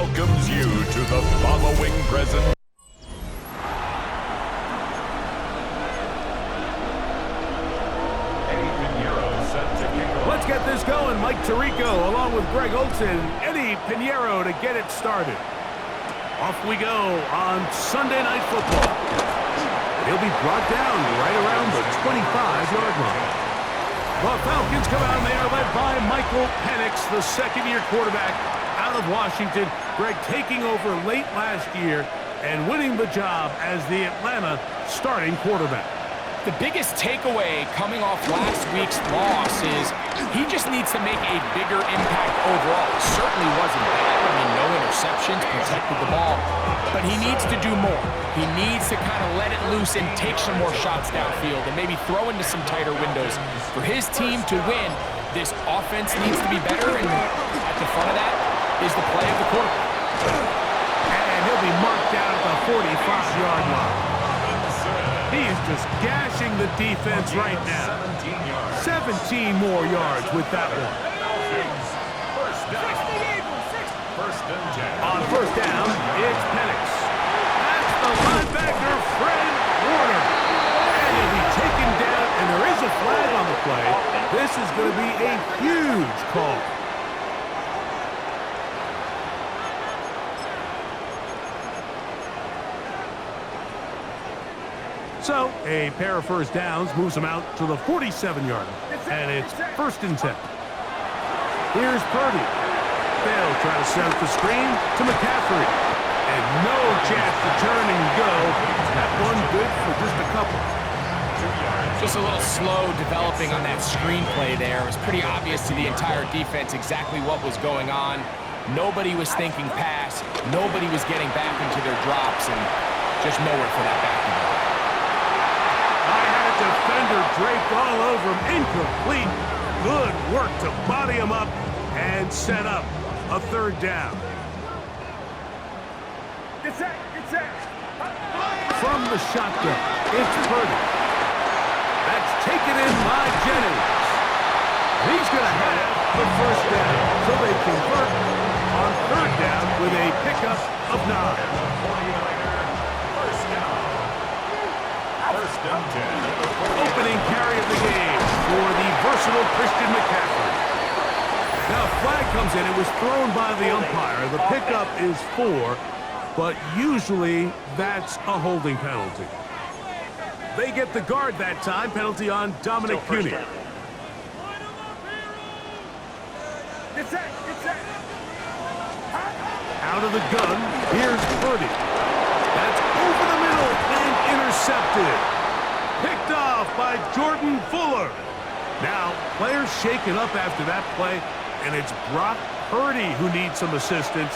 welcomes you to the following present. Let's get this going. Mike Tirico along with Greg Olson, Eddie Pinheiro to get it started. Off we go on Sunday Night Football. He'll be brought down right around the 25-yard line. The Falcons come out and they are led by Michael Penix, the second-year quarterback out of Washington. Greg taking over late last year and winning the job as the Atlanta starting quarterback. The biggest takeaway coming off last week's loss is he just needs to make a bigger impact overall. It certainly wasn't bad. I mean, no interceptions, protected the ball. But he needs to do more. He needs to kind of let it loose and take some more shots downfield and maybe throw into some tighter windows. For his team to win, this offense needs to be better, and at the front of that is the play of the quarterback. And he'll be marked down at the 45-yard line. He is just gashing the defense right now. 17 more yards with that one. On first down, it's Penix. That's the linebacker, Fred Warner. And he'll be taken down, and there is a flag on the play. This is going to be a huge call. So, a pair of first downs moves them out to the 47-yard line. And it's 1st and 10. Here's Purdy. They'll try to set up the screen to McCaffrey. And no chance to turn and go. That one good for just a couple. Just a little slow developing on that screenplay there. It was pretty obvious to the entire defense exactly what was going on. Nobody was thinking pass. Nobody was getting back into their drops, and just nowhere for that back to go. Defender draped all over him. Incomplete. Good work to body him up and set up a 3rd down. From the shotgun, it's Purdy. That's taken in by Jennings. He's going to have the 1st down, so they convert on 3rd down with a pickup of 9. Opening carry of the game for the versatile Christian McCaffrey. Now, a flag comes in. It was thrown by the umpire. The pickup is 4, but usually that's a holding penalty. They get the guard that time. Penalty on Dominic Puny. Out of the gun, here's Purdy. That's over the middle and intercepted. Picked off by Jordan Fuller. Now, players shaken up after that play, and it's Brock Purdy who needs some assistance.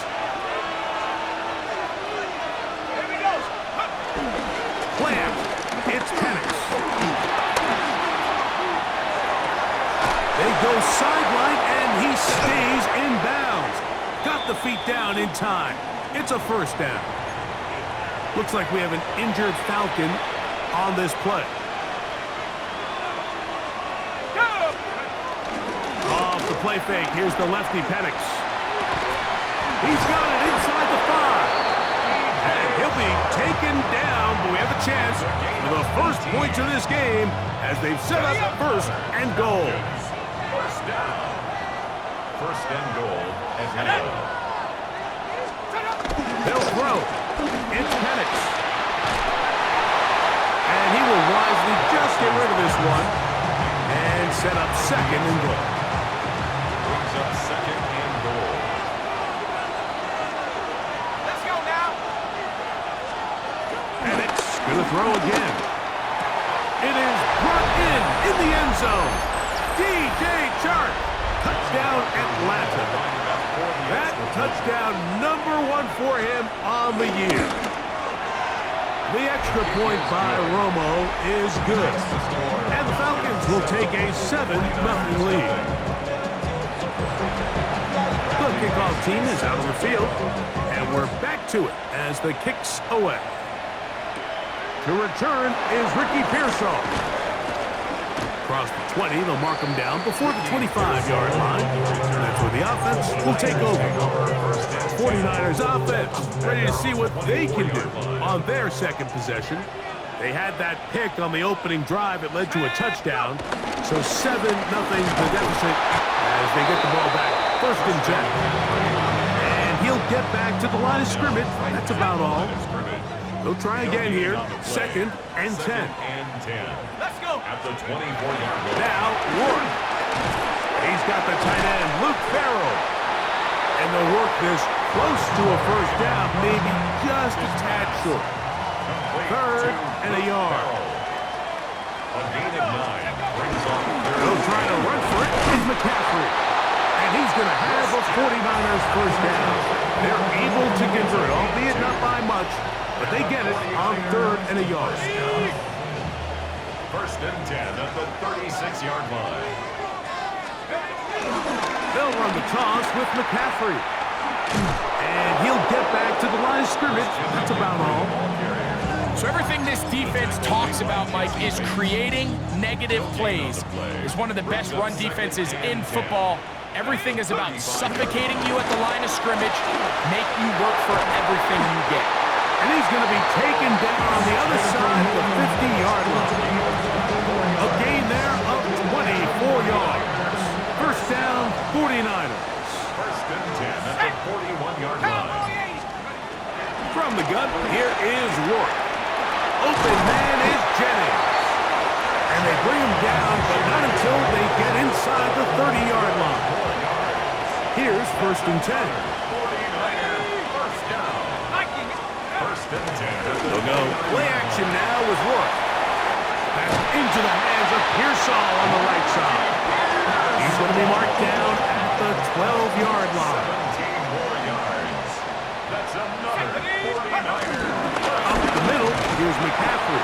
Here he goes. Plant. It's Penix. They go sideline, and he stays in bounds. Got the feet down in time. It's a 1st down. Looks like we have an injured Falcon on this play. Off the play fake, here's the lefty Penix. He's got it inside the 5. And he'll be taken down, but we have a chance for the 1st points of this game as they've set up 1st and goal. 1st down. 1st and goal at hand. They'll throw. It's Penix. And he will wisely just get rid of this one and set up 2nd and goal. Brings up 2nd and goal. Let's go now. Penix going to throw again. It is brought in the end zone. DJ Chark. Touchdown Atlanta. That touchdown #1 for him on the year. The extra point by Romo is good. And the Falcons will take a 7-0 lead. The kickoff team is out on the field, and we're back to it as the kick's away. To return is Ricky Pearsall. Across the 20, they'll mark him down before the 25-yard line. That's where the offense will take over. 49ers offense, ready to see what they can do on their second possession. They had that pick on the opening drive. It led to a touchdown. So 7-0 the deficit as they get the ball back. First and 10. And he'll get back to the line of scrimmage. That's about all. They'll try again here. Second and 10. Let's go. At the 24-yard line. Now, Ward. He's got the tight end, Luke Farrell. And they'll work this close to a first down, maybe just a tad short. Third and a yard. A gain of 9 brings on They'll try to run for it. Is McCaffrey. And he's going to have a 49ers first down. They're able to convert, albeit not by much, but they get it on third and a yard. First and 10 at the 36-yard line. They'll run the toss with McCaffrey. And he'll get back to the line of scrimmage. That's about all. So everything this defense talks about, Mike, is creating negative plays. It's one of the best run defenses in football. Everything is about suffocating you at the line of scrimmage, make you work for everything you get. And he's going to be taken down on the other side of the 50-yard line. A gain there of 24 yards. First down, 49ers. First and 10 at the 41-yard line. From the gun, here is Rourke. Open man is Jennings. And they bring him down, but not until they get inside the 30-yard line. Here's first and 10. 49ers first down. First and 10. They'll go play action now with Rourke. That's into the hands of Pearsall on the right side. He's going to be marked down at the 12-yard line. 17 more yards. That's another 49ers. Up the middle, here's McCaffrey.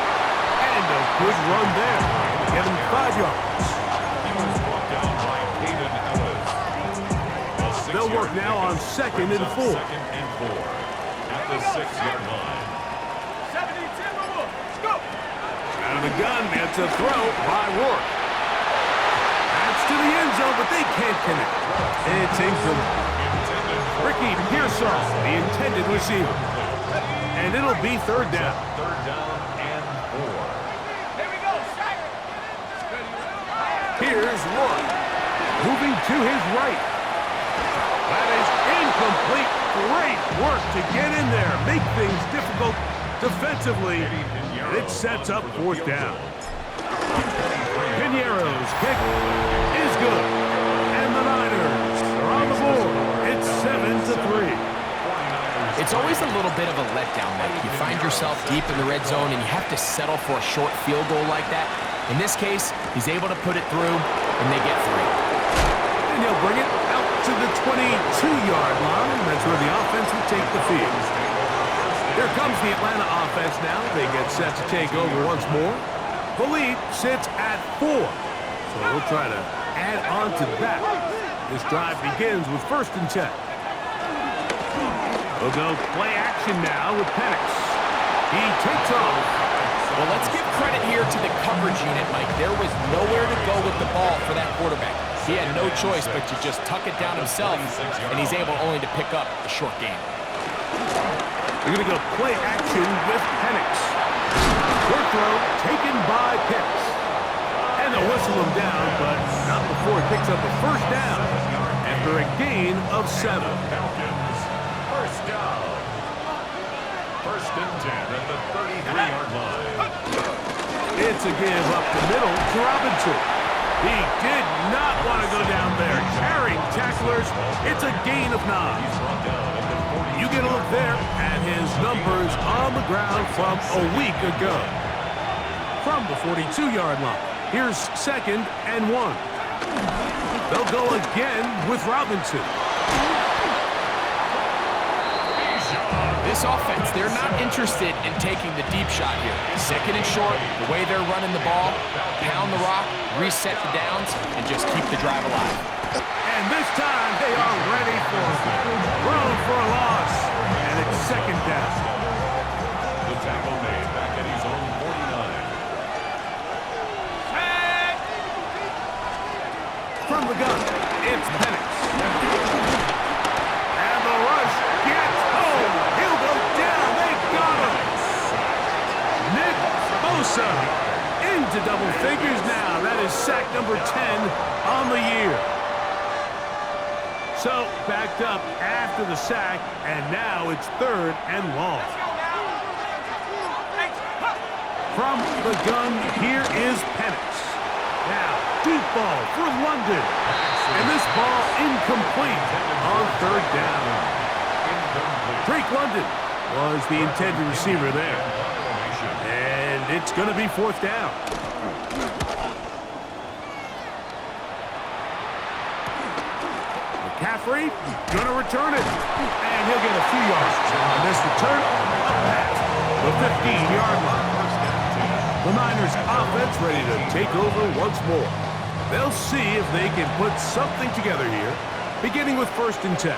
And a good run there. Give him 5 yards. He was brought down by Hayden Ellis. They'll work now on second and 4. Second and 4 at the 6-yard line. 70-10, let's go. Out of the gun, it's a throw by Rourke. That's to the end zone, but they can't connect. It's incomplete. Ricky Pearsall, the intended receiver. And it'll be third down. Third down and 4. Here we go, Here's Rourke. Moving to his right. That is incomplete. Great work to get in there. Make things difficult defensively. And it sets up fourth down. Piniero's kick is good. And the Niners are on the board. It's 7-3. It's always a little bit of a letdown, Mike. You find yourself deep in the red zone and you have to settle for a short field goal like that. In this case, he's able to put it through, and they get 3. And he'll bring it out to the 22-yard line. That's where the offense will take the field. Here comes the Atlanta offense now. They get set to take over once more. The lead sits at 4. So we'll try to add on to that. This drive begins with first and 10. We'll go play action now with Penix. He takes off. Well, let's give credit here to the coverage unit, Mike. There was nowhere to go with the ball for that quarterback. He had no choice but to just tuck it down himself, and he's able only to pick up a short gain. We're going to go play action with Penix. Short throw taken by Pitts. And they'll whistle him down, but not before he picks up a first down after a gain of 7. Falcons first down. First and 10 at the 33-yard line. It's a give up the middle to Robinson. He did not want to go down there. Carrying tacklers. It's a gain of 9. You get a look there at his numbers on the ground from a week ago. From the 42-yard line. Here's second and 1. They'll go again with Robinson. This offense, they're not interested in taking the deep shot here. Second and short, the way they're running the ball, pound the rock, reset the downs, and just keep the drive alive. And this time they are ready for it. Thrown for a loss, and it's second down. The tackle made back at his own 49. From the gun, it's Penix. And the rush number 10 on the year. So, backed up after the sack, and now it's 3rd and long. From the gun, here is Penix. Now, deep ball for London. And this ball incomplete on 3rd down. Drake London was the intended receiver there. And it's going to be 4th down. McCaffrey going to return it. And he'll get a few yards on this return. Up past the 15-yard line. The Niners offense ready to take over once more. They'll see if they can put something together here, beginning with 1st and 10.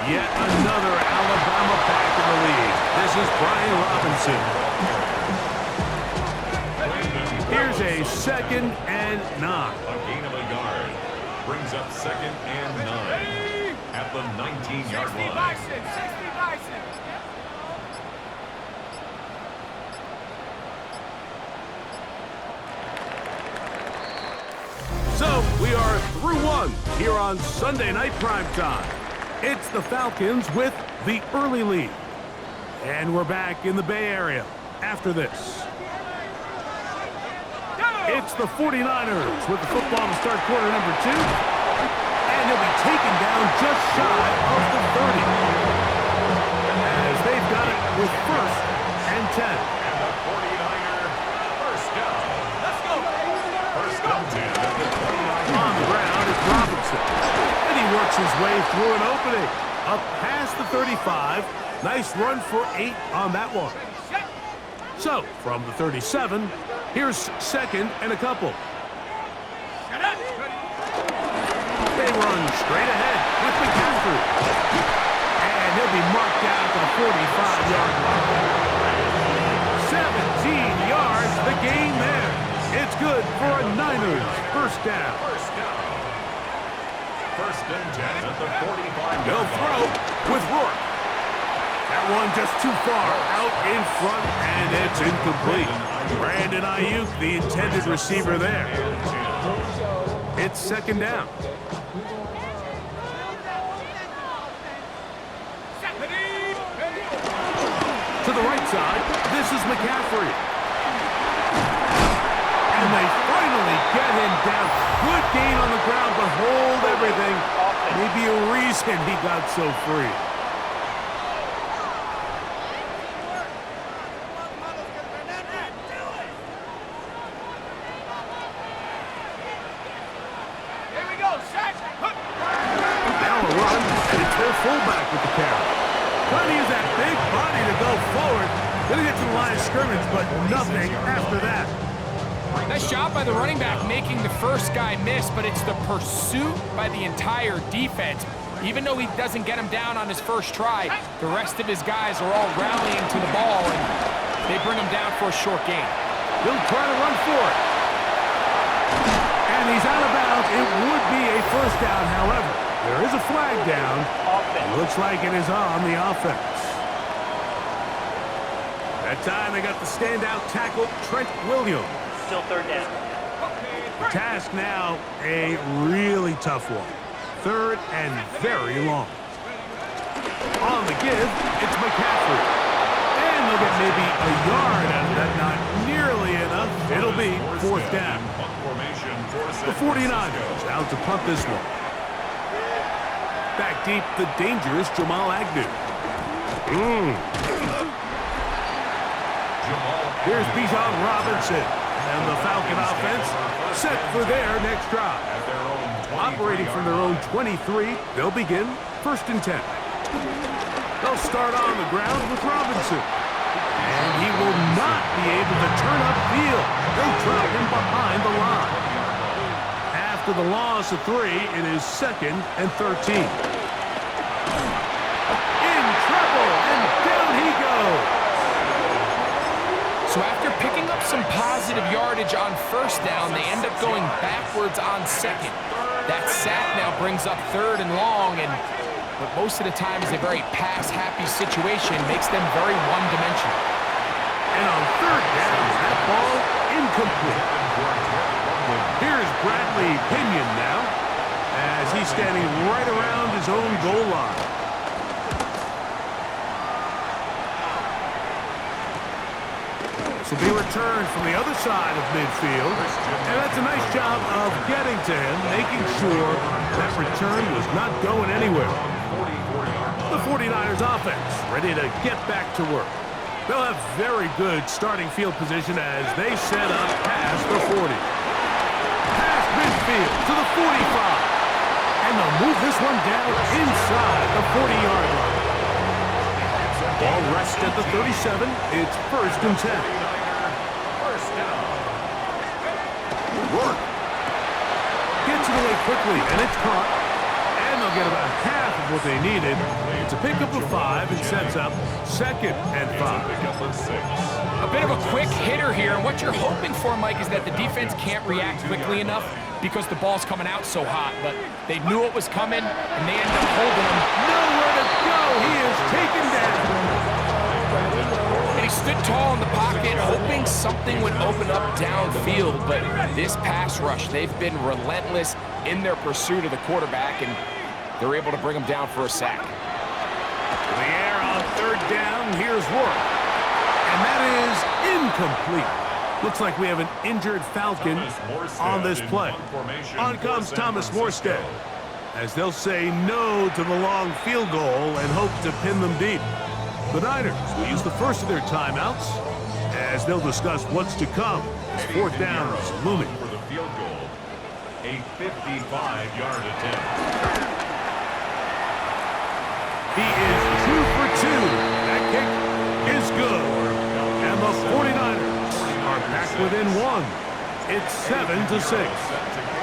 Yet another Alabama back in the lead. This is Brian Robinson. Here's a 2nd and 9. A gain of a yard. Brings up 2nd and 9 at the 19-yard line. 60 Bison. So, we are through one here on Sunday Night Primetime. It's the Falcons with the early lead. And we're back in the Bay Area after this. It's the 49ers with the football to start quarter number 2. And he'll be taken down just shy of the 30. As they've got it with 1st and 10. And the 49er first down. Let's go. First and 10 at the 49er. On the ground is Robinson. And he works his way through an opening. Up past the 35. Nice run for 8 on that one. So, from the 37, here's 2nd and a couple. They run straight ahead with McCaffrey. And he'll be marked down at the 45-yard line. 17 yards, the gain there. It's good for a Niners first down. First down. First and 10 at the 45. They'll throw with Rourke. That one just too far out in front, and it's incomplete. Brandon Ayuk, the intended receiver there. It's 2nd down. To the right side, this is McCaffrey. And they finally get him down. Good gain on the ground, but hold everything. Maybe a reason he got so free. Here we go, set. Now a run, and it's their fullback with the carry. Trying to use that big body to go forward. Gonna get to the line of scrimmage, but nothing after that. Nice job by the running back making the first guy miss, but it's the pursuit by the entire defense. Even though he doesn't get him down on his first try, the rest of his guys are all rallying to the ball, and they bring him down for a short gain. He'll try to run for it. And he's out of bounds. It would be a first down, however. There is a flag down. It looks like it is on the offense. That time they got the standout tackle, Trent Williams. Still 3rd down. The task now, a really tough one. 3rd and very long. On the give, it's McCaffrey. And they'll get maybe a yard out of that. Not nearly enough. It'll be 4th down. The 49ers out to punt this one. Back deep, the dangerous Jamal Agnew. Here's Bijan Robinson. And the Falcon offense set for their next drive. Operating from their own 23, they'll begin 1st and 10. They'll start on the ground with Robinson. And he will not be able to turn upfield. They'll drop him behind the line. After the loss of 3, it is 2nd and 13. In trouble, and down he goes. So after picking up some positive yardage on first down, they end up going backwards on 2nd. That sack now brings up 3rd and long, and what most of the time is a very pass-happy situation makes them very one-dimensional. And on 3rd down, that ball incomplete. Here's Bradley Pinion now, as he's standing right around his own goal line. This will be returned from the other side of midfield, and that's a nice job of getting to him, making sure that return was not going anywhere. The 49ers offense ready to get back to work. They'll have very good starting field position as they set up past the 40. Past midfield to the 45. And they'll move this one down inside the 40-yard line. Ball rests at the 37. It's 1st and 10. First down. Work. Gets it away quickly, and it's caught. And they'll get about half of what they needed. It's a pickup of 5 and sets up 2nd and 5. Pickup of 6. A bit of a quick hitter here, and what you're hoping for, Mike, is that the defense can't react quickly enough because the ball's coming out so hot, but they knew it was coming, and they ended up holding him. Nowhere to go. He is taken down. And he stood tall in the pocket, hoping something would open up downfield, but this pass rush, they've been relentless in their pursuit of the quarterback, and they're able to bring him down for a sack. In the air on 3rd down, here's Rourke. And that is incomplete. Looks like we have an injured Falcon on this play. On comes Thomas Morstead, as they'll say no to the long field goal and hope to pin them deep. The Niners will use the first of their timeouts as they'll discuss what's to come. 4th down is looming. For the field goal, a 55-yard attempt. He is 2 for 2. That kick is good. And the 49ers are back within 1. It's 7-6.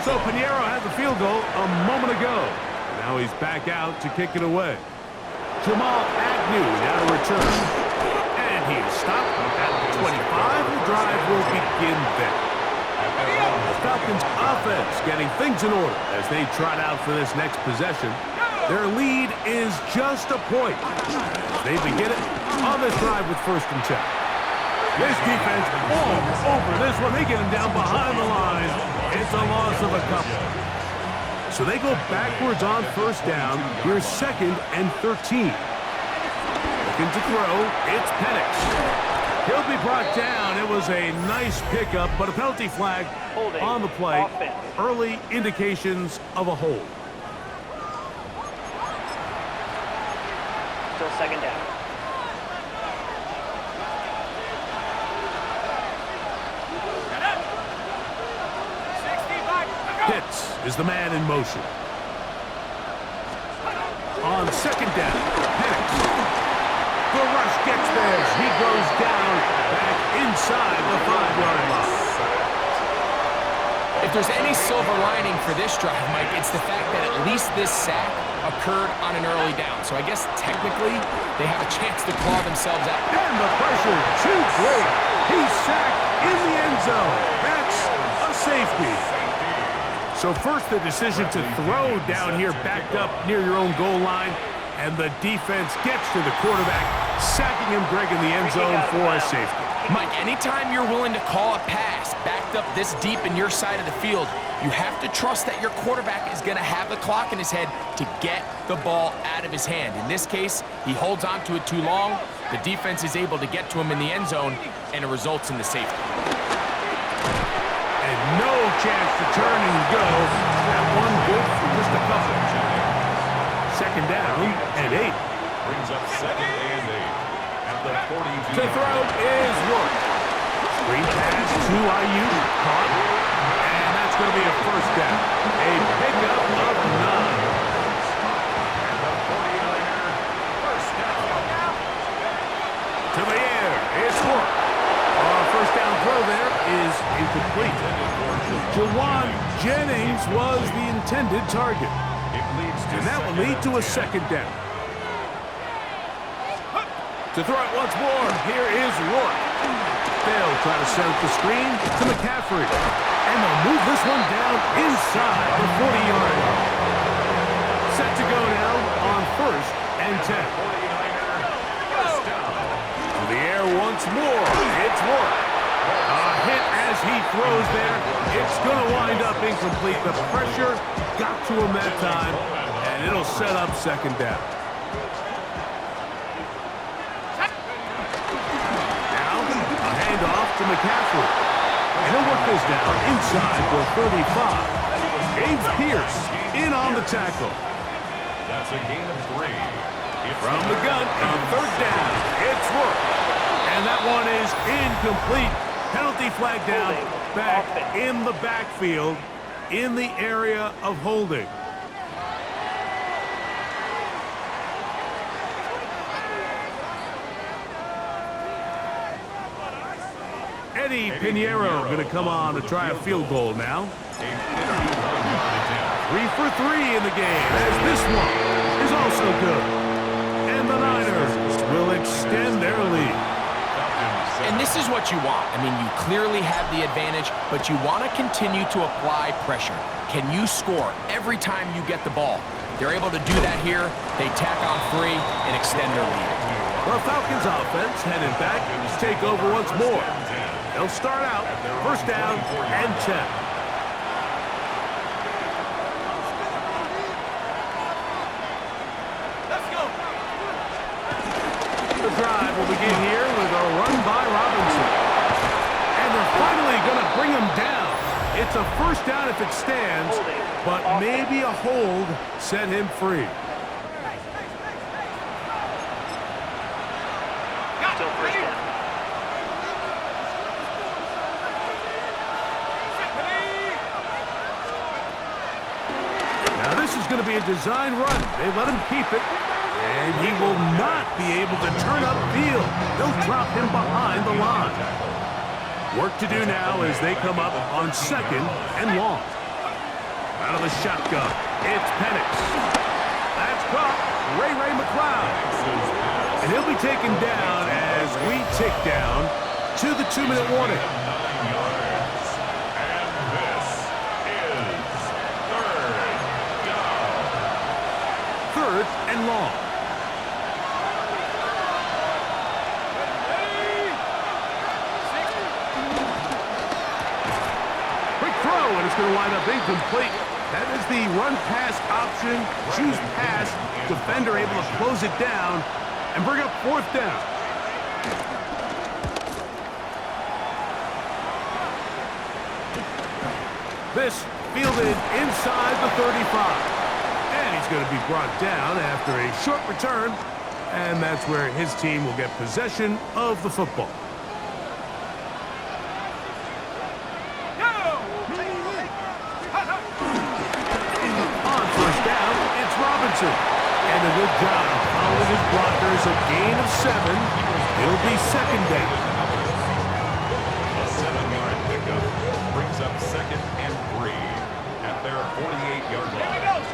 So Pinheiro had the field goal a moment ago. Now he's back out to kick it away. Jamal Agnew now to return. And he is stopped at the 25. The drive will begin then. The Falcons offense getting things in order as they trot out for this next possession. Their lead is just a point. They begin it on this drive with 1st and 10. This defense all over this one. They get him down behind the line. It's a loss of a couple. So they go backwards on 1st down. Here's 2nd and 13. Looking to throw. It's Penix. He'll be brought down. It was a nice pickup, but a penalty flag on the play. Early indications of a hold. Still 2nd down. Pitts is the man in motion. On 2nd down, Penix. The rush gets there. He goes down back inside the 5-yard line. If there's any silver lining for this drive, Mike, it's the fact that at least this sack occurred on an early down. So I guess technically they have a chance to claw themselves out. And the pressure too great. He's sacked in the end zone. That's a safety. So first the decision to throw down here backed up near your own goal line. And the defense gets to the quarterback, sacking him, Greg, in the end zone for a safety. Mike, anytime you're willing to call a pass backed up this deep in your side of the field, you have to trust that your quarterback is going to have the clock in his head to get the ball out of his hand. In this case, he holds on to it too long. The defense is able to get to him in the end zone, and it results in the safety. And no chance to turn and go. That one good for just a couple. 2nd down and 8. Brings up 2nd and 8. At the 42. To throw is Rourke. Screen pass to Ayuk. Caught. And that's going to be a 1st down. A pickup of 9. And the 49er, 1st down. To the air. It's Rourke. Our 1st down throw there is incomplete. Jawan Jennings was the intended target. And that will lead to a 2nd down. To throw it once more, here is Rourke. They'll try to set up the screen to McCaffrey. And they'll move this one down inside the 40-yard line. Set to go now on 1st and 10. To the air once more. It's Rourke. A hit as he throws there, it's going to wind up incomplete. The pressure got to him that time, and it'll set up second down. Now, a handoff to McCaffrey. And he'll work this down inside the 35. James Pierce in on the tackle. That's a gain of 3. From the gun, on third down, it's work. And that one is incomplete. Penalty flag down, back in the backfield, in the area of holding. Eddie Pinheiro going to come on to try a field goal now. 3 for 3 in the game, as this one is also good. And the Niners will extend their lead. And this is what you want. I mean, you clearly have the advantage, but you want to continue to apply pressure. Can you score every time you get the ball? They're able to do that here. They tack on 3 and extend their lead. The Falcons offense headed back to take over once more. They'll start out first down and 10. The drive will begin here with a run by Robinson. And they're finally going to bring him down. It's a first down if it stands, but maybe a hold set him free. Still first down. Now this is going to be a design run. They let him keep it. And he will not be able to turn upfield. They'll drop him behind the line. Work to do now as they come up on second and long. Out of the shotgun, it's Penix. That's caught. Ray McLeod. And he'll be taken down as we tick down to the 2-minute warning. Third and long. And it's going to wind up incomplete. That is the run-pass option. Choose pass. Defender able to close it down and bring up fourth down. This fielded inside the 35. And he's going to be brought down after a short return. And that's where his team will get possession of the football. And a good job following his blockers, a gain of 7. It'll be second down. A 7-yard pickup brings up second and 3 at their 48-yard line.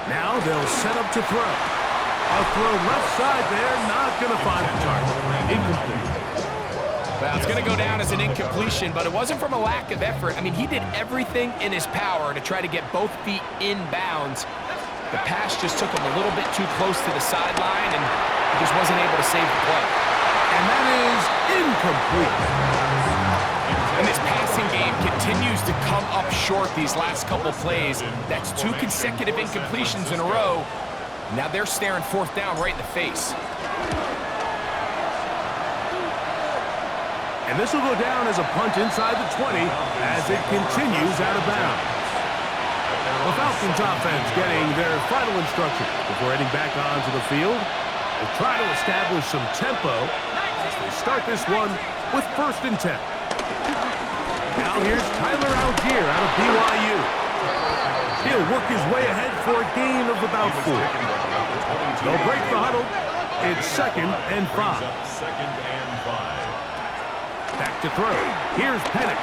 Now they'll set up to throw. A throw left side there, not going to find the target. Incomplete. Well, it's going to go down as an incompletion, but it wasn't from a lack of effort. I mean, he did everything in his power to try to get both feet in bounds. The pass just took him a little bit too close to the sideline, and he just wasn't able to save the play. And that is incomplete. And this passing game continues to come up short these last couple plays. That's 2 consecutive incompletions in a row. Now they're staring fourth down right in the face. And this will go down as a punt inside the 20 as it continues out of bounds. The Falcons offense getting their final instruction before heading back onto the field. They'll try to establish some tempo as they start this one with first and 10. Now here's Tyler Algier out of BYU. He'll work his way ahead for a gain of about 4. They'll break the huddle. It's second and 5. Back to throw. Here's Penix.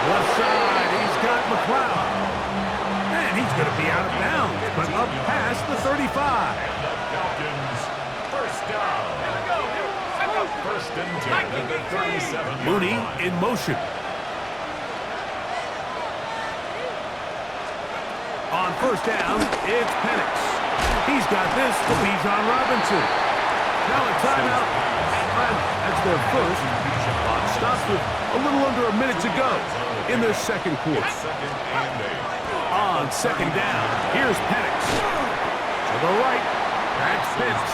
Left side, he's got McLeod. And he's going to be out of bounds, but up past the 35. Falcons, first down. First and 10 at the 37. Mooney in motion. On first down, it's Penix. He's got this to Bijan Robinson. Now a timeout. And that's their first. Clock stops with a little under a minute to go in the second quarter. On second down, here's Penix. To the right, that's Pitts.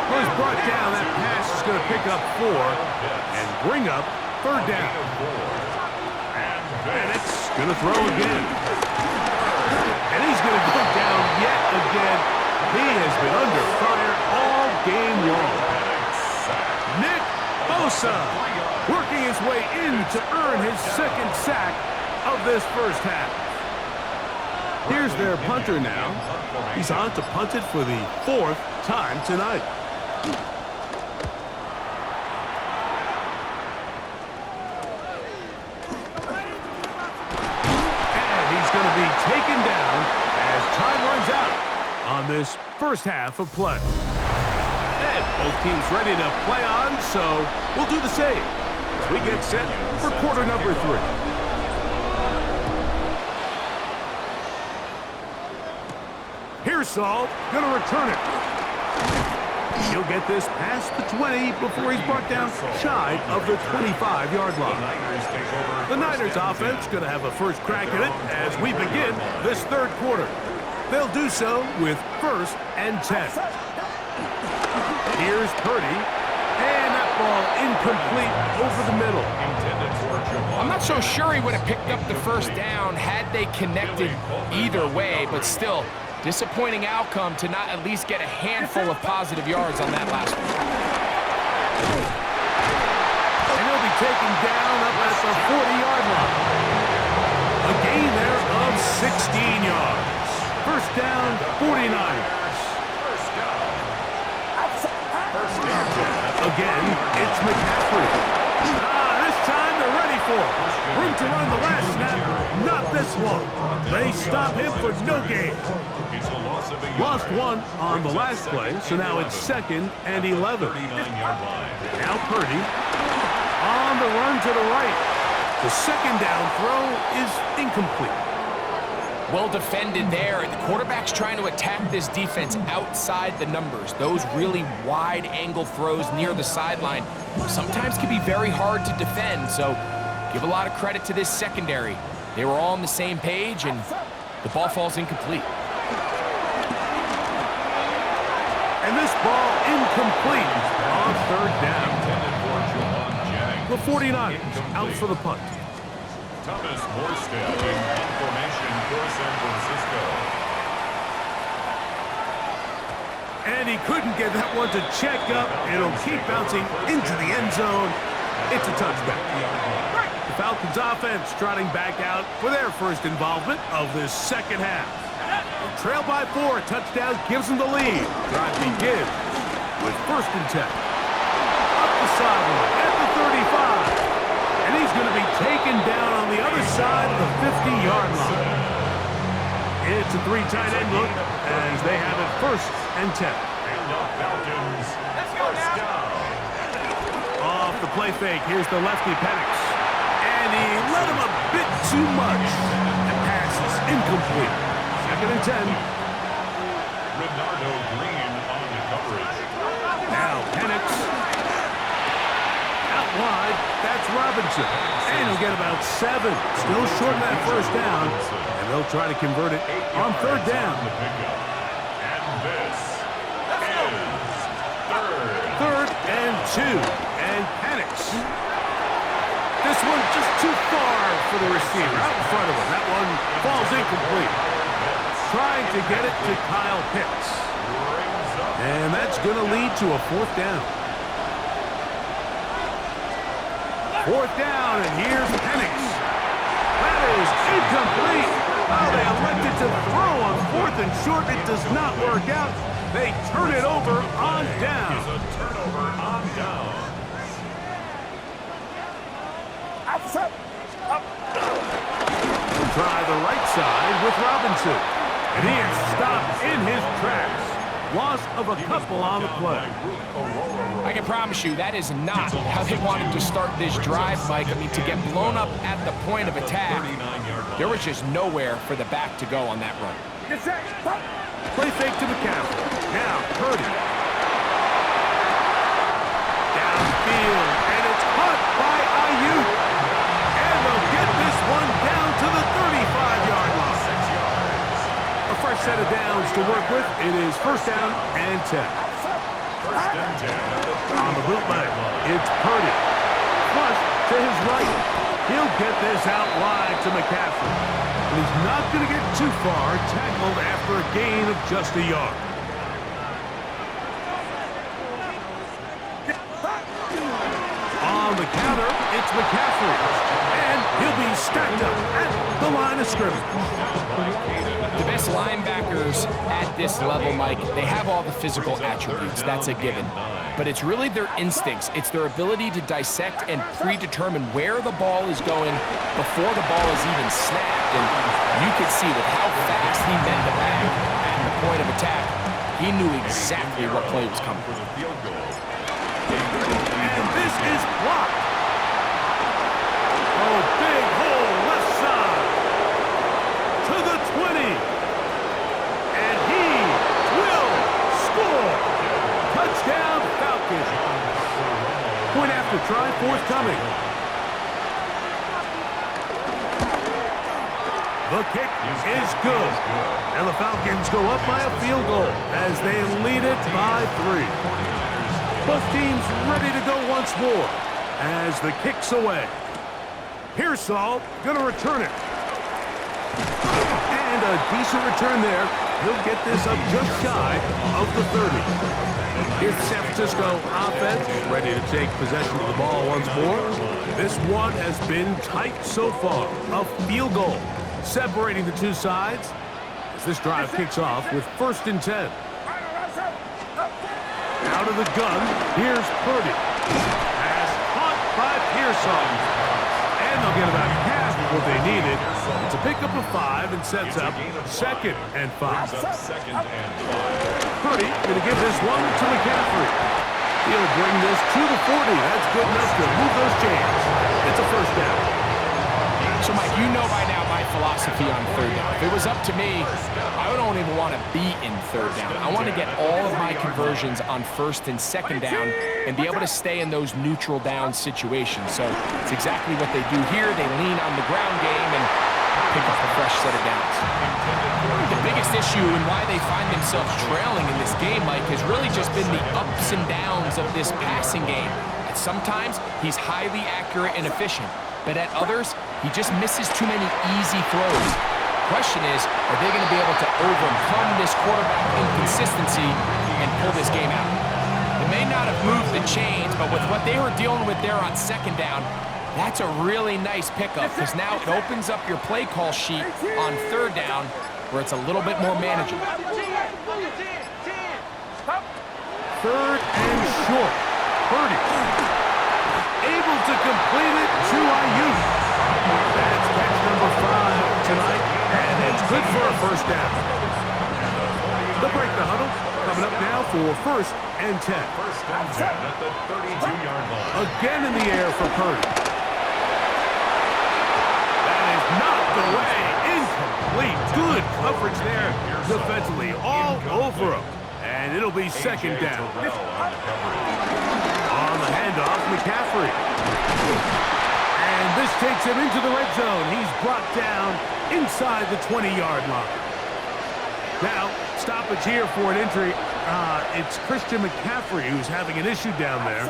Was brought down. That pass is going to pick up 4 and bring up third down. Penix going to throw again. And he's going to go down yet again. He has been under fire all game long. Nick Bosa working his way in to earn his second sack of this first half. Here's their punter now. He's on to punt it for the 4th time tonight. And he's going to be taken down as time runs out on this first half of play. And both teams ready to play on, so we'll do the same as we get set for quarter number 3. Here's Saul, gonna return it. He'll get this past the 20 before he's brought down shy of the 25-yard line. The Niners offense gonna have a first crack at it as we begin this third quarter. They'll do so with 1st and 10. Here's Purdy, and that ball incomplete over the middle. I'm not so sure he would have picked up the first down had they connected either way, but still, disappointing outcome to not at least get a handful of positive yards on that last one. And he'll be taken down up at the 40-yard line. A gain there of 16 yards. First down, 49ers. Again, it's McCaffrey. This time they're ready for it. Room to run the last snap, not this one. They stop him for no gain. Lost 1 on the last play, so now it's 2nd and 11. Now Purdy on the run to the right. The second down throw is incomplete. Well defended there, and the quarterback's trying to attack this defense outside the numbers. Those really wide-angle throws near the sideline sometimes can be very hard to defend, so give a lot of credit to this secondary. They were all on the same page, and the ball falls incomplete. And this ball incomplete on third down. The 49ers out for the punt. Thomas Morstead in formation for San Francisco. And he couldn't get that one to check up. It'll keep bouncing into the end zone. It's a touchback. The Falcons offense trotting back out for their first involvement of this second half. They trail by 4. Touchdown gives them the lead. Drive begins with 1st and 10. Up the sideline at the 35. And he's going to be taken down on the other side of the 50-yard line. It's a 3 tight end look as they have it 1st and 10. And the Falcons first down. Off the play fake, here's the lefty Penix. And he let him a bit too much. The pass is incomplete. 2nd and 10. Renardo Green on the coverage. Now Penix. Out wide, that's Robinson. And he'll get about 7. Still short of that first down. And they'll try to convert it on third down. And this is Third and 2. And Penix. This one just too far for the receiver. Out in front of him. That one falls incomplete. Trying to get it to Kyle Pitts. And that's going to lead to a 4th down. 4th down, and here's Penix. That is incomplete. Oh, they elected to throw on 4th and short. It does not work out. They turn it over on down. a turnover on down. Try the right side with Robinson. And he is stopped in his tracks. Loss of a couple on the play. I can promise you that is not how they wanted to start this drive, Mike. I mean, to get blown up at the point of attack, there was just nowhere for the back to go on that run. Play fake to McCaffrey. Now Purdy. Down field, and it's caught by Ayuk. And they'll get this one down to the 35-yard line. 6 yards. A fresh set of downs to work with. It is first down and 10. First and 10. On the bootleg, it's Purdy. Flush to his right. He'll get this out wide to McCaffrey. But he's not going to get too far, tackled after a gain of just a yard. On the counter, it's McCaffrey. And he'll be stacked up at the line of scrimmage. The best linebackers at this level, Mike, they have all the physical attributes. That's a given. But it's really their instincts. It's their ability to dissect and predetermine where the ball is going before the ball is even snapped. And you could see with how fast he met the back at the point of attack, he knew exactly what play was coming. For the field goal. And this is blocked. Oh, big hole left side to the 20. And he will score. Touchdown, Falcons. Point after try forthcoming. The kick is good. And the Falcons go up by a field goal as they lead it by 3. Both teams ready to go once more as the kick's away. Pearsall going to return it. And a decent return there. He'll get this up just shy of the 30. Here's the San Francisco offense ready to take possession of the ball once more. This one has been tight so far. A field goal separating the two sides as this drive kicks off with first and 10. Out of the gun, here's Purdy. Pass caught by Pearsall. And they'll get about half of what they needed. It's a pickup of 5 and sets up second and 5. Second and 5. Purdy going to give this one to McCaffrey. He'll bring this to the 40. That's good enough to move those chains. It's a first down. So, Mike, you know by now my philosophy on third down. If it was up to me, I don't even want to be in third down. I want to get all of my conversions on first and second down and be able to stay in those neutral down situations. So it's exactly what they do here. They lean on the ground game and pick up a fresh set of downs. The biggest issue and why they find themselves trailing in this game, Mike, has really just been the ups and downs of this passing game. And sometimes he's highly accurate and efficient, but at others, he just misses too many easy throws. Question is, are they going to be able to overcome this quarterback inconsistency and pull this game out? They may not have moved the chains, but with what they were dealing with there on second down, that's a really nice pickup because now it opens up your play call sheet on third down where it's a little bit more manageable. Third and short. Purdy able to complete it to Ayuk. That's catch number 5 tonight, and it's good for a first down. They'll break the huddle. Coming up now for first and 10. First and 10 at the 32-yard line. Again in the air for Purdy. That is knocked away. Incomplete. Good coverage there defensively. All over him. And it'll be second down. On the handoff, McCaffrey. And this takes him into the red zone. He's brought down inside the 20-yard line. Now, stoppage here for an injury. It's Christian McCaffrey who's having an issue down there.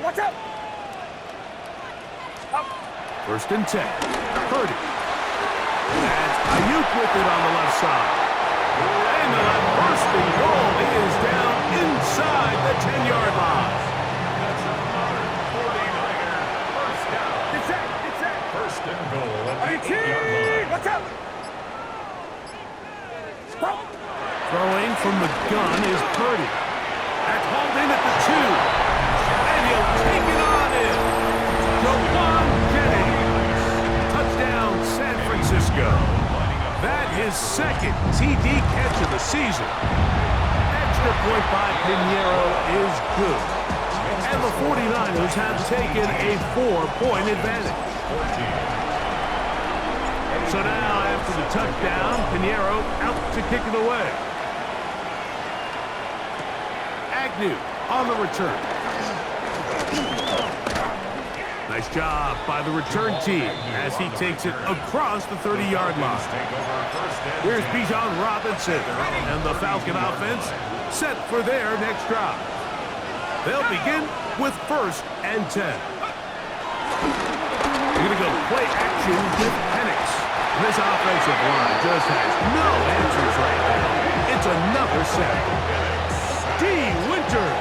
Watch out! First and 10. Purdy. That's Ayuk with it on the left side. And the first and goal is down inside the 10-yard line. Get set! First and goal at the 8-yard line. Watch out! Stop! Throwing from the gun is Purdy. That's hauled in at the 2. And he'll take it on in. Jawan Jennings. Touchdown, San Francisco. That his second TD catch of the season. Extra point by Pinheiro is good. And the 49ers have taken a 4-point advantage. So now, after the touchdown, Pinheiro out to kick it away. Agnew on the return. Nice job by the return team as he takes it across the 30-yard line. Here's Bijan Robinson and the Falcon offense set for their next drive. They'll begin with 1st and 10. They're going to go play action with Penix. This offensive line just has no answers right now. It's another sack. D. Winters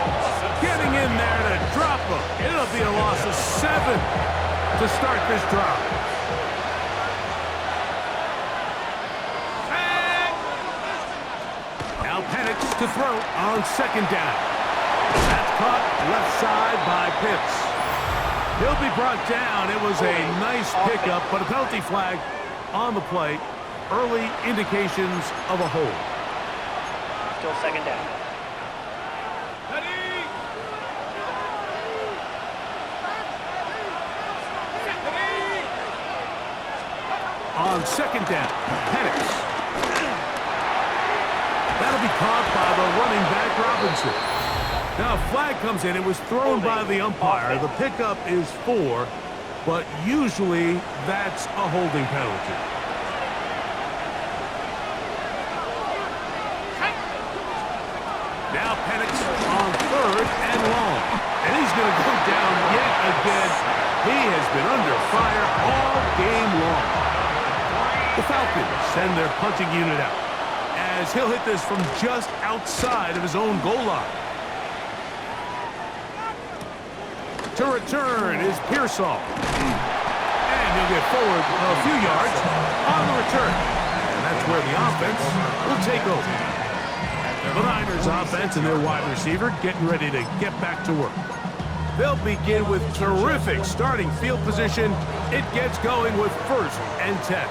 getting in there to drop him. It'll be a loss of 7 to start this drive. Now Penix to throw on 2nd down. That's caught left side by Pitts. He'll be brought down. It was a nice pickup, but a penalty flag on the play. Early indications of a hold. Still 2nd down. On 2nd down, Penix. That'll be caught by the running back, Robinson. Now a flag comes in. It was thrown by the umpire. The pickup is 4, but usually that's a holding penalty. Now Penix on 3rd and long. And he's going to go down yet again. He has been under fire all game long. The Falcons send their punting unit out as he'll hit this from just outside of his own goal line. To return is Pearsall. And he'll get forward a few yards on the return. And that's where the offense will take over. The Niners offense and their wide receiver getting ready to get back to work. They'll begin with terrific starting field position. It gets going with 1st and 10.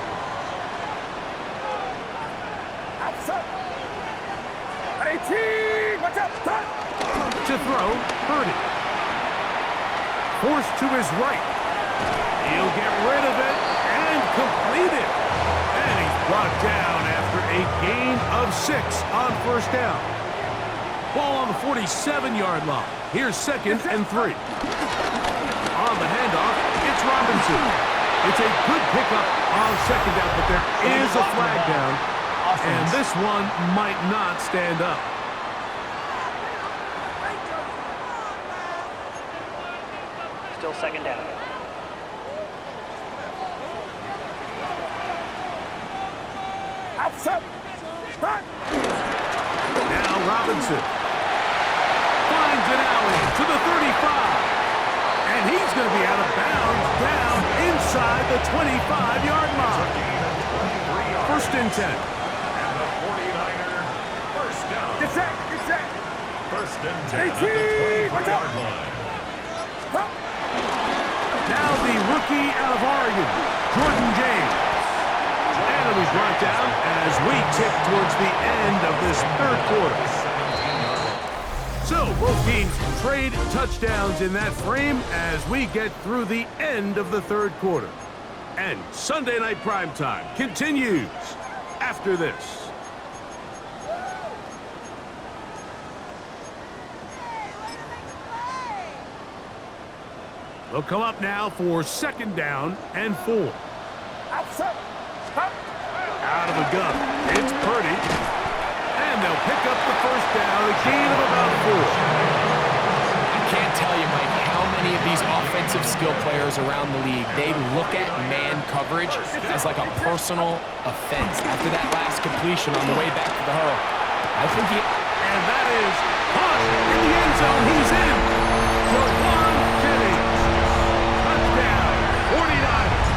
To throw, Purdy. Forced to his right. He'll get rid of it and complete it. And he's brought down after a gain of 6 on 1st down. Ball on the 47-yard line. Here's 2nd and 3. On the handoff, it's Robinson. It's a good pickup on 2nd down, but there is a flag down. And this one might not stand up. Still 2nd down. Now Robinson finds an alley to the 35. And he's going to be out of bounds down inside the 25-yard line. 1st and 10. And the 49er, 1st down. Get set. 1st and 10 at the 24-yard line. Now the rookie out of Oregon, Jordan James. And he'll be brought down as we tip towards the end of this 3rd quarter. So both teams trade touchdowns in that frame as we get through the end of the 3rd quarter. And Sunday Night Primetime continues after this. They'll come up now for 2nd down and 4. Out of the gun, it's Purdy. And they'll pick up the 1st down, a gain of about 4. I can't tell you, Mike, how many of these offensive skill players around the league, they look at man coverage as like a personal offense. After that last completion on the way back to the huddle, I think he... And that is caught in the end zone. He's in. Jawan Jennings. Touchdown, 49ers.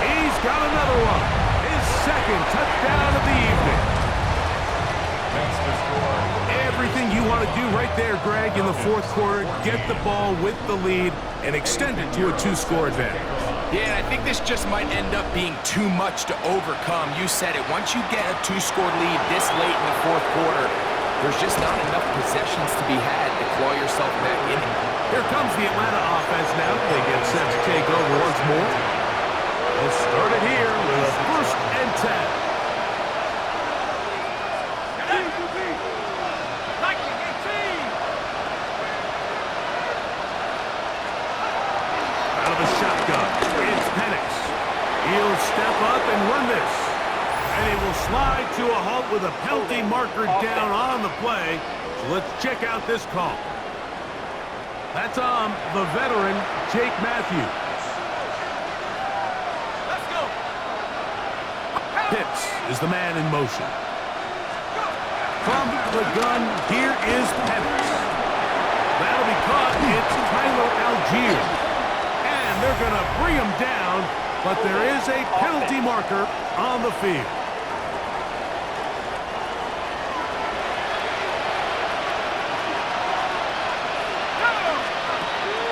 He's got another one. His 2nd touchdown of the evening. That's the score. Everything you want to do right there, Greg, in the 4th quarter. Get the ball with the lead and extend it to a 2-score advantage. Yeah, and I think this just might end up being too much to overcome. You said it. Once you get a 2-score lead this late in the 4th quarter, there's just not enough possessions to be had to claw yourself back in it. Here comes the Atlanta offense now. They get set to take over once more. They'll start it here with 1st and 10. slide to a halt with a penalty marker down on the play. So let's check out this call. That's on the veteran, Jake Matthews. Let's go. Pitts is the man in motion. From the gun, here is Pettis. That'll be caught. It's Tyler Algier. And they're going to bring him down, but there is a penalty marker on the field.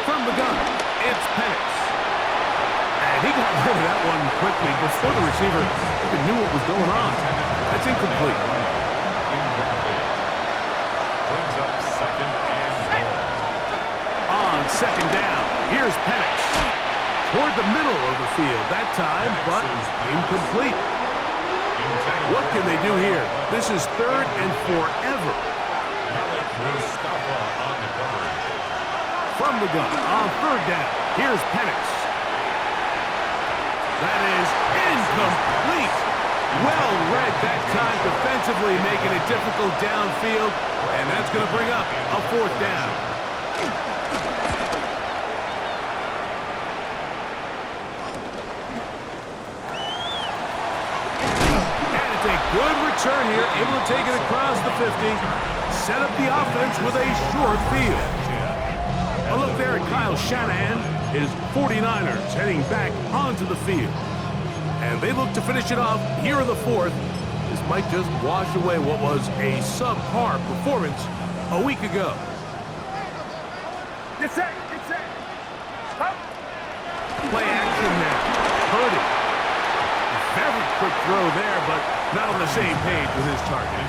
From the gun, it's Pettis. And he got rid of that one quickly before the receiver even knew what was going on. That's incomplete. Brings up second and goal. On second down, here's Pettis. Toward the middle of the field that time, but incomplete. What can they do here? This is third and forever. Malik Mustafa on the coverage. From the gun, on third down, here's Pettis. That is incomplete. Well read that time defensively, making it difficult downfield, and that's going to bring up a fourth down. And it's a good return here, able to take it across the 50, set up the offense with a short field. A look there at Kyle Shanahan, his 49ers heading back onto the field. And they look to finish it off here in the fourth. This might just wash away what was a subpar performance a week ago. Get set. Get set. Up. Play action now. Purdy. A very quick throw there, but not on the same page with his target.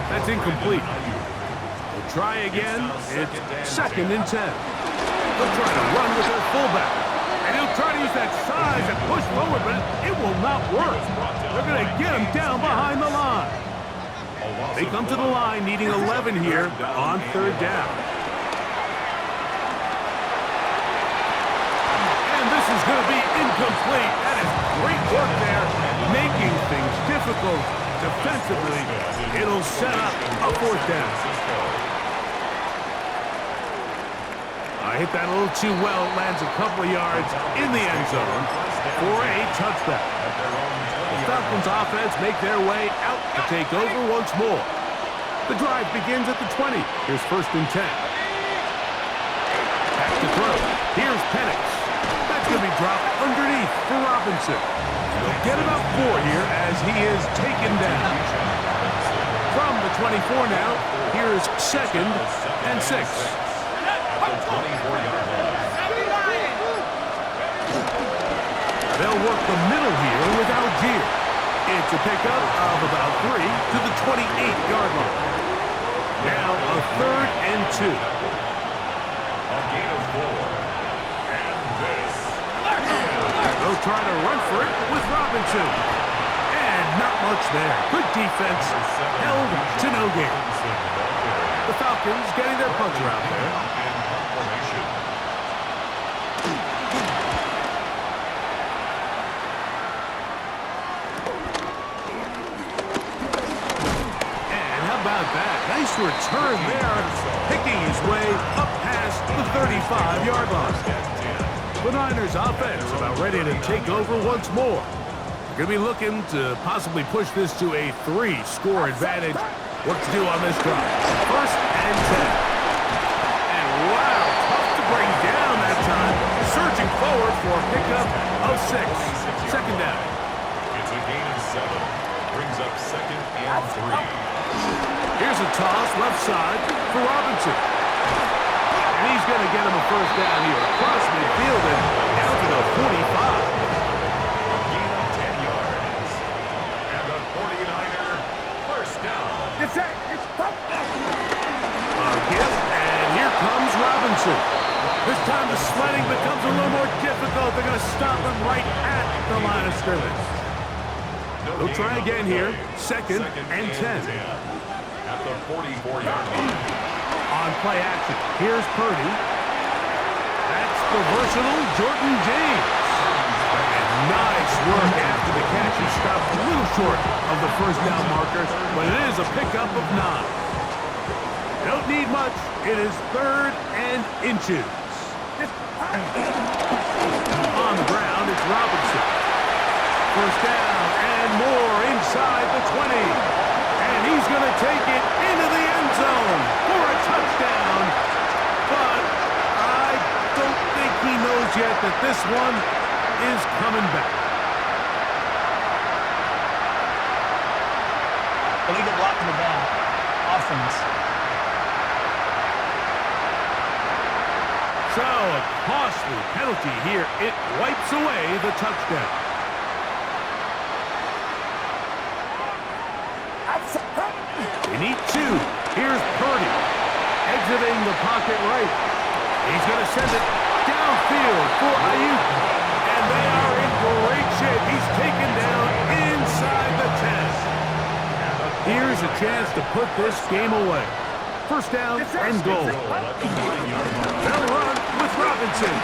That's incomplete. We'll try again. It's second and 10. They'll try to run with their fullback. And he'll try to use that size and push forward, but it will not work. They're going to get him down behind the line. They come to the line needing 11 here on third down. And this is going to be incomplete. That is great work there, making things difficult defensively. It'll set up a fourth down. Hit that a little too well. Lands a couple of yards in the end zone for a touchdown. The Falcons offense make their way out to take over once more. The drive begins at the 20. Here's first and 10. Back to throw. Here's Pettis. That's going to be dropped underneath for Robinson. They'll get about 4 here as he is taken down. From the 24 now, here's second and 6. They'll work the middle here with Algier. It's a pickup of about 3 to the 28-yard line. Now a third and 2. A gain of 4. And this. They'll try to run for it with Robinson. And not much there. Good defense. Held to no gain. The Falcons getting their puncher out there. Nice return there, picking his way up past the 35-yard line. The Niners offense about ready to take over once more. They're going to be looking to possibly push this to a 3-score advantage. What to do on this drive? First and 10. And wow, tough to bring down that time. Surging forward for a pickup of 6. Second down. It's a gain of 7. Brings up second and 3. Here's a toss left side for Robinson. And he's going to get him a first down here across midfield and down to the 45. Gain of 10 yards. And the 49er first down. Get set. It's up. A gift, and here comes Robinson. This time the sledding becomes a little more difficult. They're going to stop him right at the line of scrimmage. They'll try again here. Second and 10. At the 44-yard line. On play action, here's Purdy. That's the versatile Jordan James. And nice work after the catch. He stopped a little short of the first down marker, but it is a pickup of 9. Don't need much. It is 3rd and inches. On the ground, it's Robinson. First down and more inside the 20. And he's going to take it into the end zone for a touchdown. But I don't think he knows yet that this one is coming back. Illegal block in the back. Offense. So, a costly penalty here. It wipes away the touchdown. They need 2. Here's Purdy. Exiting the pocket right. He's going to send it downfield for Ayuk. And they are in great shape. He's taken down inside the 10. Here's a chance to put this game away. First down and goal. They'll run with Robinson.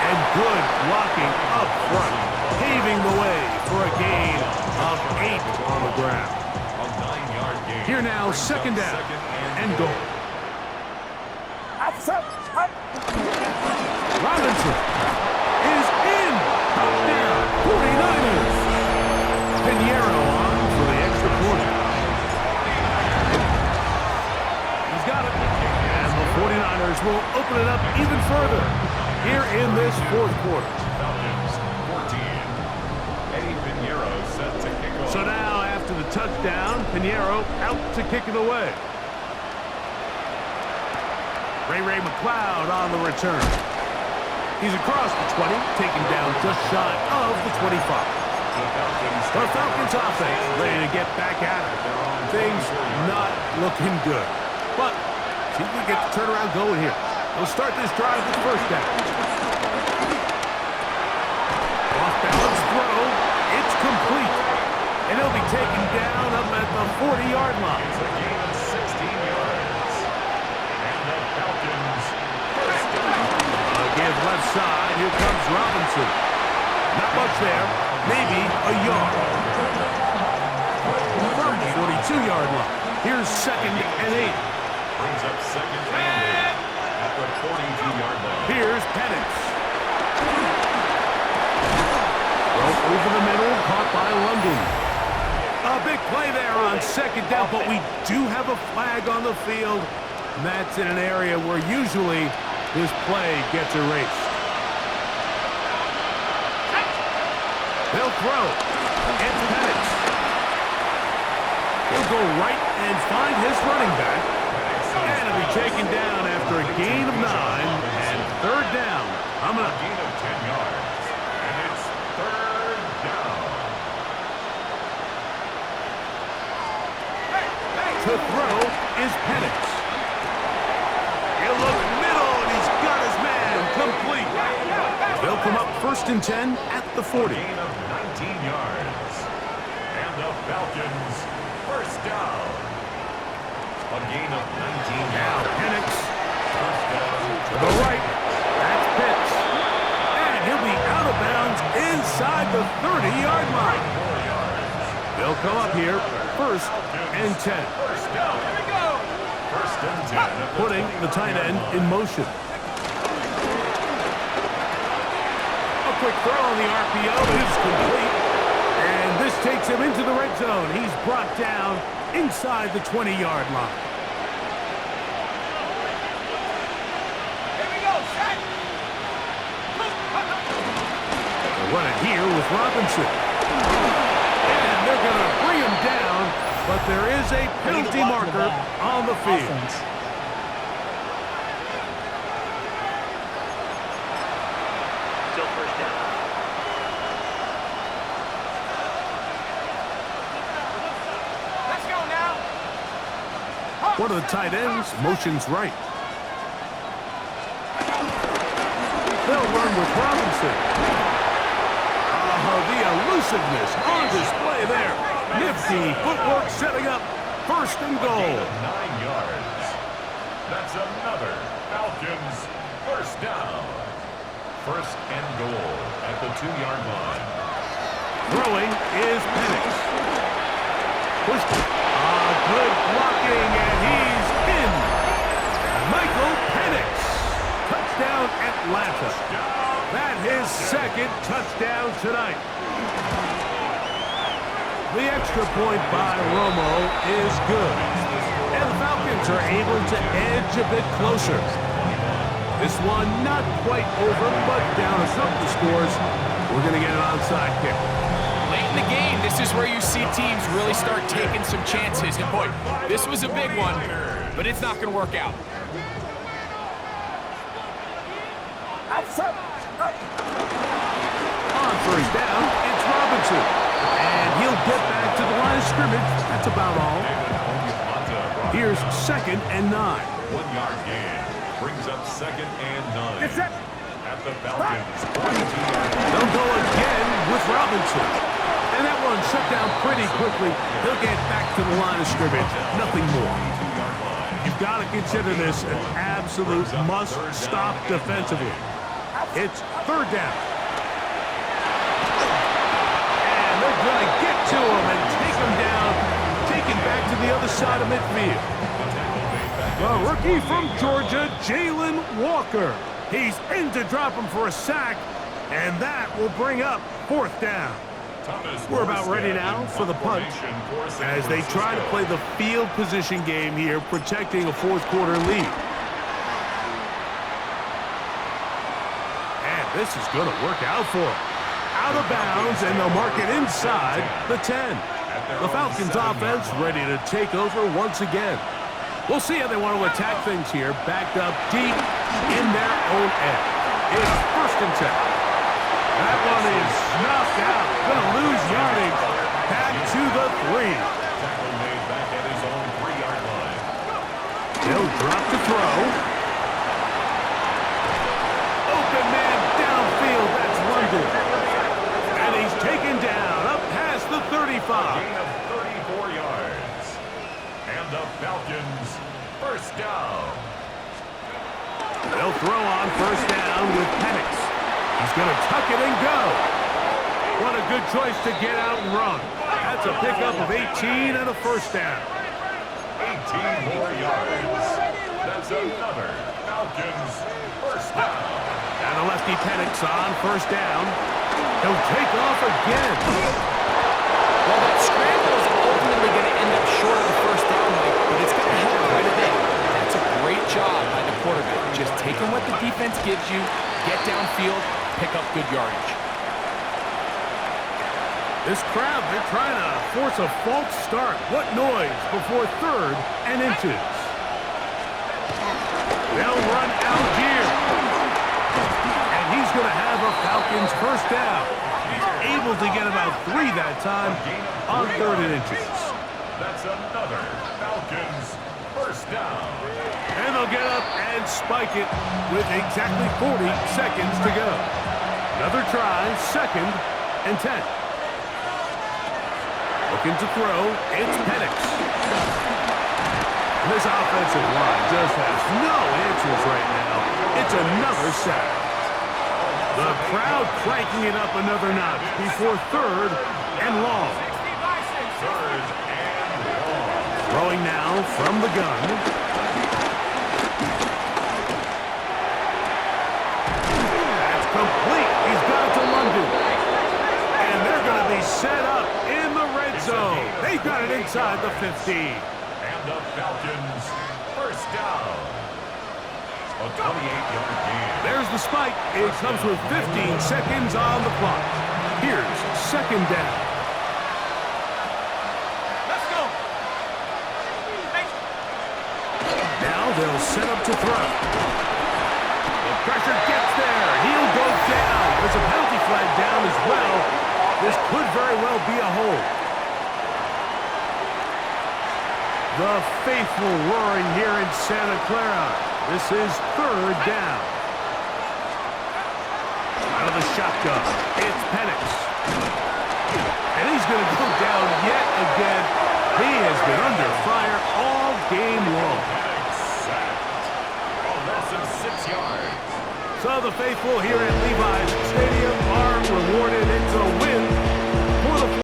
And good blocking up front, paving the way for a gain of 8 on the ground. Here now, second down and goal. Robinson is in. Touchdown, 49ers. Pinheiro on for the extra point. He's got it. And the 49ers will open it up even further here in this fourth quarter. Falcons 14. Eddie Pinheiro set to kick off. So now, after the touchdown, Pinheiro out to kick it away. Ray McLeod on the return. He's across the 20, taken down just shy of the 25. The Falcons offense ready to get back at it. Things not looking good. But see if we get the turnaround going here. They'll start this drive with first down. Off-balance throw. It's complete. And he'll be taken down up at the 40-yard line. It's a gain of 16 yards. And the Falcons first down. Give left side. Here comes Robinson. Not much there. Maybe a yard. From the 42-yard line. Here's second and 8. Brings up second and 8 at the 42-yard line. Here's Penix. Well, over the middle, caught by London. A big play there on second down, but we do have a flag on the field. And that's in an area where usually this play gets erased. They'll throw. It's Penix. He'll go right and find his running back. And he'll be taken down after a gain of 9 and third down. I'm A up. gain of 10 yards. And it's third down. To throw is Penix. He'll look middle, and he's got his man complete. They'll come up first and 10 at the 40. Gain of 19 yards. And the Falcons first down. A gain of 19 Now yards. Penix First down. to the right. That's Pitts. And he'll be out of bounds inside the 30-yard line. 4 yards. They'll come up here first and 10. First down. Here we go. First and 10. at the Putting the tight end in motion. A quick throw on the RPO is complete. And this takes him into the red zone. He's brought down inside the 20-yard line. Here we go, set. They'll run it here with Robinson. And they're going to bring him down, but there is a penalty marker on the field. Offense. Still first down. Let's go now. One of the tight ends motions right. They'll run with Robinson. Oh, the elusiveness on display there. Nifty footwork setting up first and Gain goal. of 9 yards. That's another Falcons first down. First and goal at the 2-yard line. Throwing is Penix. Pushed. Good blocking, and he's in. Michael Penix. Touchdown, Atlanta. That his second touchdown tonight. The extra point by Romo is good. And the Falcons are able to edge a bit closer. This one not quite over, but down a couple of scores. We're going to get an onside kick. Late in the game, this is where you see teams really start taking some chances. And boy, this was a big one, but it's not going to work out. On first down, it's Robinson. And he'll get back to the line of scrimmage. That's about all. Here's 2nd and 9. 1 yard gain. Brings up 2nd and 9. At the Falcons, 42-yard line. They'll go again with Robinson. And that one shut down pretty quickly. He'll get back to the line of scrimmage. Nothing more. You've got to consider this an absolute must-stop defensively. It's 3rd down. And they're going to get to him and take him down, take him back to the other side of midfield. The rookie from Georgia, Jalen Walker. He's in to drop him for a sack, and that will bring up 4th down. We're about ready now for the punch as they try to play the field position game here, protecting a 4th quarter lead. And this is going to work out for them. Out of bounds, and they'll mark it inside the 10. The Falcons offense ready to take over once again. We'll see how they want to attack things here, backed up deep in their own end. It's 1st and 10. That one is knocked out. Going to lose yardage. Back to the 3. Tackle made back at his own 3-yard line. He'll drop to throw. Open man downfield. That's London. And he's taken down up past the 35. Gain of 34 yards. And the Falcons, 1st down. They'll throw on 1st down with Penix. He's going to tuck it and go. What a good choice to get out and run. That's a pickup of 18 and a 1st down. 18 more yards. That's another Falcons 1st down. And a lefty Penix on 1st down. He'll take off again. Well, that scramble is ultimately going to end up short of the 1st down, Mike, but it's going to help quite a bit. That's a great job by the quarterback. Just taking what the defense gives you, get downfield, pick up good yardage. This crowd, they're trying to force a false start. What noise before 3rd and inches. They'll run Algier. And he's going to have a Falcons 1st down. He's able to get about 3 that time on 3rd and inches. That's another Falcons 1st down. And they'll get up and spike it with exactly 40 seconds to go. Another try, 2nd and 10. Looking to throw, it's Penix. This offensive line just has no answers right now. It's another sack. The crowd cranking it up another notch before 3rd and long. 3rd and long. Throwing now from the gun. That's complete. He's got it to London. And they're going to be set up in the red zone. They've got it inside the 15. And the Falcons 1st down. A 28-yard gain. There's the spike. It comes with 15 seconds on the clock. Here's 2nd down. Let's go. Now they'll set up to throw. The pressure gets there. He'll go down. There's a penalty flag down as well. This could very well be a hold. The faithful roaring here in Santa Clara. This is 3rd down. Out of the shotgun, it's Penix. And he's going to go down yet again. He has been under fire all game long. Sacked. A loss of 6 yards. So the faithful here at Levi's